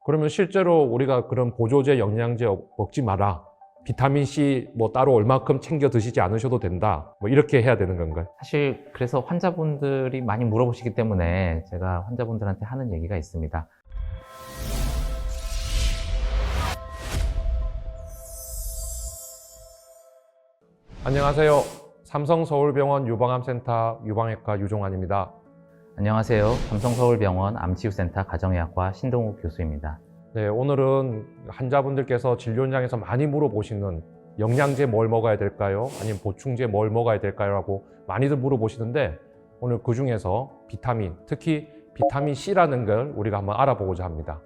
그러면 실제로 우리가 그런 보조제, 영양제 먹지 마라, 비타민C 뭐 따로 얼마큼 챙겨 드시지 않으셔도 된다, 뭐 이렇게 해야 되는 건가요? 사실 그래서 환자분들이 많이 물어보시기 때문에 제가 환자분들한테 하는 얘기가 있습니다. 안녕하세요. 삼성서울병원 유방암센터 유방외과 유종환입니다. 안녕하세요. 삼성서울병원 암치유센터 가정의학과 신동욱 교수입니다. 네, 오늘은 환자분들께서 진료 현장에서 많이 물어보시는 영양제 뭘 먹어야 될까요? 아니면 보충제 뭘 먹어야 될까요? 라고 많이들 물어보시는데, 오늘 그 중에서 비타민, 특히 비타민 C라는 걸 우리가 한번 알아보고자 합니다.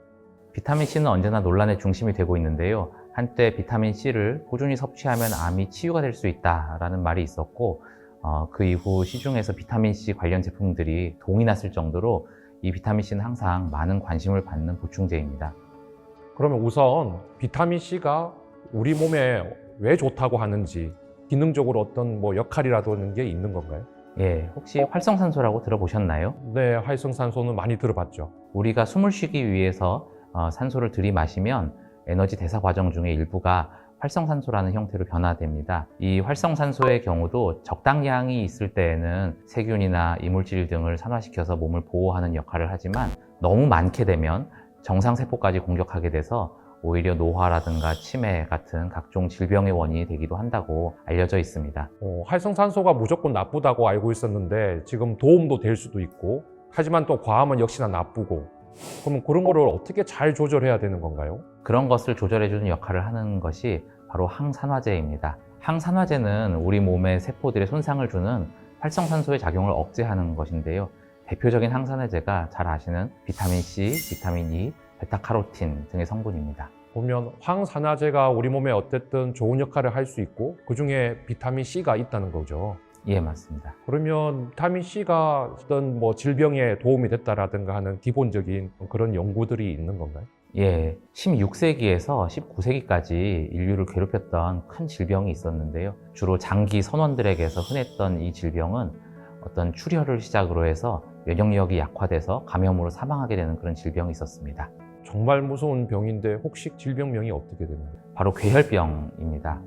비타민 C는 언제나 논란의 중심이 되고 있는데요. 한때 비타민 C를 꾸준히 섭취하면 암이 치유가 될 수 있다라는 말이 있었고, 그 이후 시중에서 비타민 C 관련 제품들이 동이 났을 정도로 이 비타민 C는 항상 많은 관심을 받는 보충제입니다. 그러면 우선 비타민 C가 우리 몸에 왜 좋다고 하는지, 기능적으로 어떤 뭐 역할이라는 게 있는 건가요? 예, 혹시 활성산소라고 들어보셨나요? 네, 활성산소는 많이 들어봤죠. 우리가 숨을 쉬기 위해서 산소를 들이마시면 에너지 대사 과정 중에 일부가 활성산소라는 형태로 변화됩니다. 이 활성산소의 경우도 적당량이 있을 때에는 세균이나 이물질 등을 산화시켜서 몸을 보호하는 역할을 하지만, 너무 많게 되면 정상세포까지 공격하게 돼서 오히려 노화라든가 치매 같은 각종 질병의 원인이 되기도 한다고 알려져 있습니다. 활성산소가 무조건 나쁘다고 알고 있었는데 지금 도움도 될 수도 있고, 하지만 또 과하면 역시나 나쁘고, 그러면 그런 거를 어떻게 잘 조절해야 되는 건가요? 그런 것을 조절해주는 역할을 하는 것이 바로 항산화제입니다. 항산화제는 우리 몸의 세포들의 손상을 주는 활성산소의 작용을 억제하는 것인데요. 대표적인 항산화제가 잘 아시는 비타민 C, 비타민 E, 베타카로틴 등의 성분입니다. 보면 황산화제가 우리 몸에 어쨌든 좋은 역할을 할 수 있고, 그 중에 비타민 C가 있다는 거죠. 예, 맞습니다. 그러면 비타민 C가 어떤 뭐 질병에 도움이 됐다라든가 하는 기본적인 그런 연구들이 있는 건가요? 예, 16세기에서 19세기까지 인류를 괴롭혔던 큰 질병이 있었는데요. 주로 장기 선원들에게서 흔했던 이 질병은 어떤 출혈을 시작으로 해서 면역력이 약화돼서 감염으로 사망하게 되는 그런 질병이 있었습니다. 정말 무서운 병인데 혹시 질병명이 어떻게 되나요? 바로 괴혈병입니다.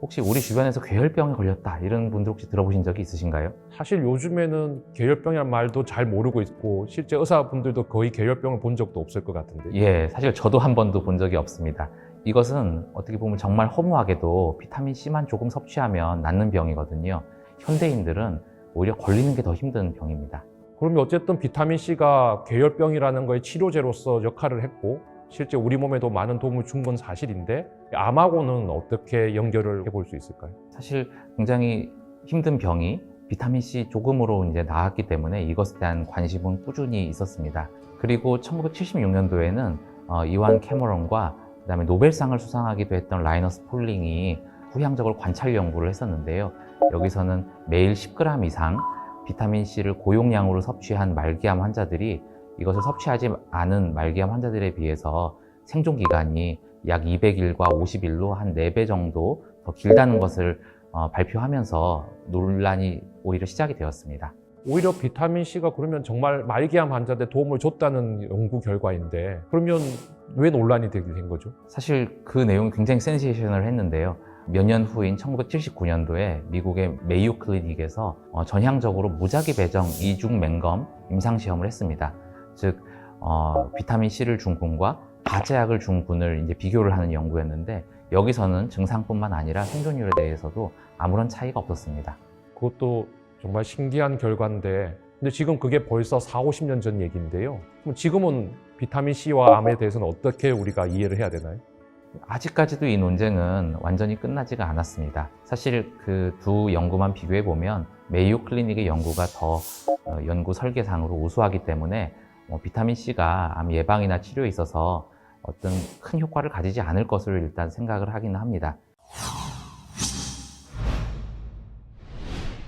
혹시 우리 주변에서 괴혈병에 걸렸다 이런 분들 혹시 들어보신 적이 있으신가요? 사실 요즘에는 괴혈병이란 말도 잘 모르고 있고, 실제 의사분들도 거의 괴혈병을 본 적도 없을 것 같은데. 예, 사실 저도 한 번도 본 적이 없습니다. 이것은 어떻게 보면 정말 허무하게도 비타민 C만 조금 섭취하면 낫는 병이거든요. 현대인들은 오히려 걸리는 게 더 힘든 병입니다. 그러면 어쨌든 비타민 C가 괴혈병이라는 거의 치료제로서 역할을 했고, 실제 우리 몸에도 많은 도움을 준 건 사실인데, 암하고는 어떻게 연결을 해볼 수 있을까요? 사실 굉장히 힘든 병이 비타민 C 조금으로 이제 나았기 때문에 이것에 대한 관심은 꾸준히 있었습니다. 그리고 1976년도에는 이완 캐머런과 그다음에 노벨상을 수상하기도 했던 라이너스 폴링이 후향적으로 관찰 연구를 했었는데요. 여기서는 매일 10g 이상 비타민 C를 고용량으로 섭취한 말기암 환자들이 이것을 섭취하지 않은 말기암 환자들에 비해서 생존 기간이 약 200일과 50일로 한 4배 정도 더 길다는 것을 발표하면서 논란이 오히려 시작이 되었습니다. 오히려 비타민 C가 그러면 정말 말기암 환자한테 도움을 줬다는 연구 결과인데, 그러면 왜 논란이 되게 된 거죠? 사실 그 내용이 굉장히 센세이션을 했는데요. 몇 년 후인 1979년도에 미국의 메이오 클리닉에서 전향적으로 무작위 배정 이중 맹검 임상시험을 했습니다. 즉, 비타민 C를 준 군과 가짜약을 준 군을 이제 비교를 하는 연구였는데, 여기서는 증상뿐만 아니라 생존율에 대해서도 아무런 차이가 없었습니다. 그것도 정말 신기한 결과인데, 근데 지금 그게 벌써 4, 50년 전 얘기인데요. 그럼 지금은 비타민 C와 암에 대해서는 어떻게 우리가 이해를 해야 되나요? 아직까지도 이 논쟁은 완전히 끝나지가 않았습니다. 사실 그 두 연구만 비교해 보면 메이오 클리닉의 연구가 더 연구 설계상으로 우수하기 때문에 비타민 C가 암 예방이나 치료에 있어서 어떤 큰 효과를 가지지 않을 것을 일단 생각을 하기는 합니다.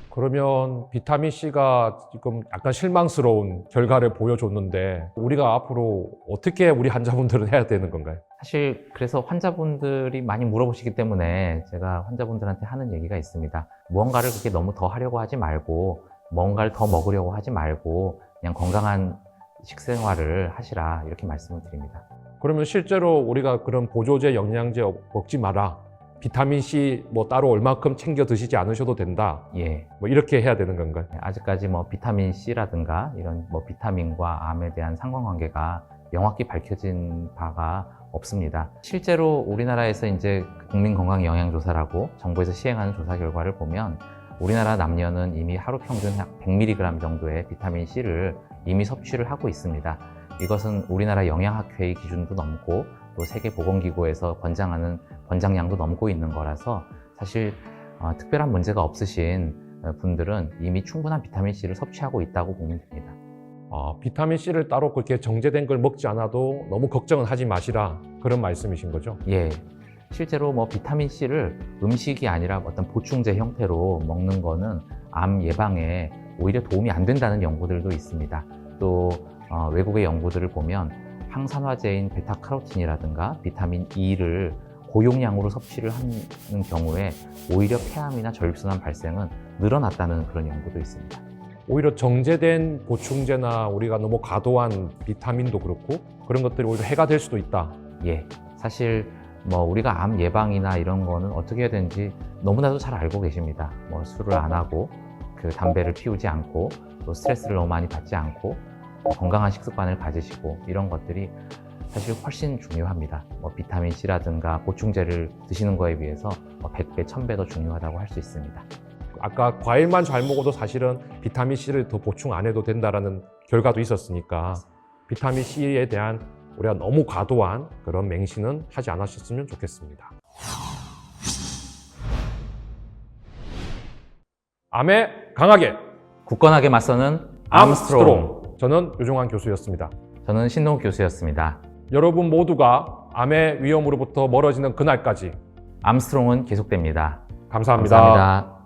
그러면 비타민 C가 지금 약간 실망스러운 결과를 보여줬는데, 우리가 앞으로 어떻게 우리 환자분들은 해야 되는 건가요? 사실 그래서 환자분들이 많이 물어보시기 때문에 제가 환자분들한테 하는 얘기가 있습니다. 무언가를 그렇게 너무 더 하려고 하지 말고, 뭔가를 더 먹으려고 하지 말고, 그냥 건강한 식생활을 하시라 이렇게 말씀을 드립니다. 그러면 실제로 우리가 그런 보조제, 영양제 먹지 마라. 비타민C 뭐 따로 얼마큼 챙겨 드시지 않으셔도 된다. 예. 뭐 이렇게 해야 되는 건가요? 아직까지 뭐 비타민 C라든가 이런 뭐 비타민과 암에 대한 상관관계가 명확히 밝혀진 바가 없습니다. 실제로 우리나라에서 이제 국민건강영양조사라고 정부에서 시행하는 조사 결과를 보면 우리나라 남녀는 이미 하루 평균 약 100mg 정도의 비타민 C를 이미 섭취를 하고 있습니다. 이것은 우리나라 영양학회의 기준도 넘고 또 세계보건기구에서 권장하는 권장량도 넘고 있는 거라서 사실 특별한 문제가 없으신 분들은 이미 충분한 비타민C를 섭취하고 있다고 보면 됩니다. 비타민C를 따로 그렇게 정제된 걸 먹지 않아도 너무 걱정은 하지 마시라 그런 말씀이신 거죠? 예. 실제로 뭐 비타민C를 음식이 아니라 어떤 보충제 형태로 먹는 거는 암 예방에 오히려 도움이 안 된다는 연구들도 있습니다. 또 외국의 연구들을 보면 항산화제인 베타카로틴이라든가 비타민 E를 고용량으로 섭취를 하는 경우에 오히려 폐암이나 저혈순환 발생은 늘어났다는 그런 연구도 있습니다. 오히려 정제된 보충제나 우리가 너무 과도한 비타민도 그렇고 그런 것들이 오히려 해가 될 수도 있다. 예, 사실 뭐 우리가 암 예방이나 이런 거는 어떻게 해야 되는지 너무나도 잘 알고 계십니다. 뭐 술을 안 하고 그 담배를 피우지 않고 또 스트레스를 너무 많이 받지 않고 건강한 식습관을 가지시고 이런 것들이 사실 훨씬 중요합니다. 뭐 비타민 C라든가 보충제를 드시는 거에 비해서 100배, 1000배 더 중요하다고 할 수 있습니다. 아까 과일만 잘 먹어도 사실은 비타민C를 더 보충 안 해도 된다라는 결과도 있었으니까 비타민C에 대한 우리가 너무 과도한 그런 맹신은 하지 않으셨으면 좋겠습니다. 암에 강하게 굳건하게 맞서는 암스트롱. 저는 유종환 교수였습니다. 저는 신동욱 교수였습니다. 여러분 모두가 암의 위험으로부터 멀어지는 그날까지 암스트롱은 계속됩니다. 감사합니다. 감사합니다.